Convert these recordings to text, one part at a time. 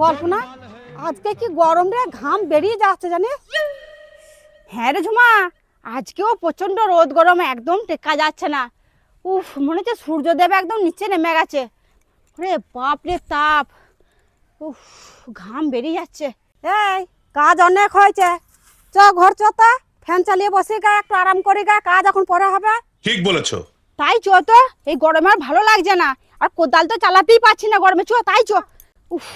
কল্পনা, আজকে কি গরম রে, ঘাম বেরিয়ে যাচ্ছে জানিস। হ্যাঁ রে ঝুমা, আজকেও প্রচন্ড রোদ গরম, একদম টেকা যাচ্ছে না। উফ, মনে হচ্ছে সূর্যদেব একদম নিচে নেমে গেছে। রে বাপ রে তাপ, উফ, ঘাম বেরিয়ে যাচ্ছে। এই, কাজ অনেক হয়েছে, চ ঘর চ, তা ফ্যান চালিয়ে বসে গা, একটু আরাম করে গা, কাজ এখন পরে হবে। ঠিক বলেছো। তাই চ তো, এই গরমে আর ভালো লাগছে না, আর কোদাল তো চালাতেই পারছি না গরমে, চ তাই চ। উফ,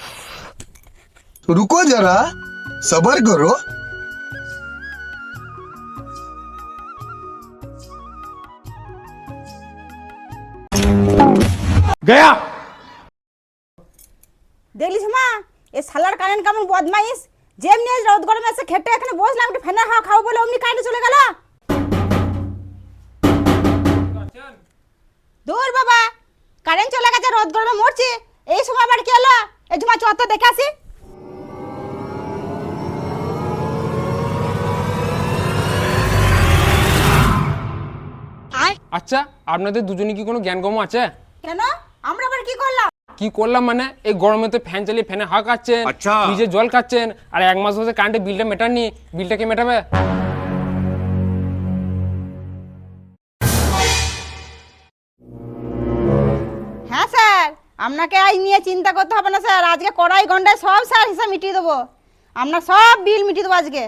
रुको जरा सबर करो। গয়া দেখলিস মা, এ শালার কারেন্ট কেমন বদমাইশ। যেমনি আজ রোদ গরমে এসে খেটে এখানে বসলাম, একটু ফ্যানের হাওয়া খাবো বলে অমনি কারেন্ট চলে গেল। দূর বাবা, কারেন্ট চলে গেছে, রোদ গরমে মরছি, এই সময় আবার কি হলো? এই ঝুমা চ তো দেখে আসি। আচ্ছা, আপনাদের দুজনে কি কোনো জ্ঞানগম আছে? কেন, আমরা আবার কি করলাম? কি করলাম মানে, এই গরমে তো ফ্যান চালিয়ে ফ্যানে হাওয়া খাচ্ছেন, ফ্রিজে জল খাচ্ছেন, আর 1 মাস হচ্ছে কারেন্টের বিলটা মেটাননি। বিলটা কে মেটাবে? হ্যাঁ স্যার, আপনাকে আজ নিয়ে চিন্তা করতে হবে না স্যার, আজকে কড়াই ঘন্টায় সব স্যার হিসাব মিটিয়ে দেবো, আপনার সব বিল মিটিয়ে দেবো আজকে।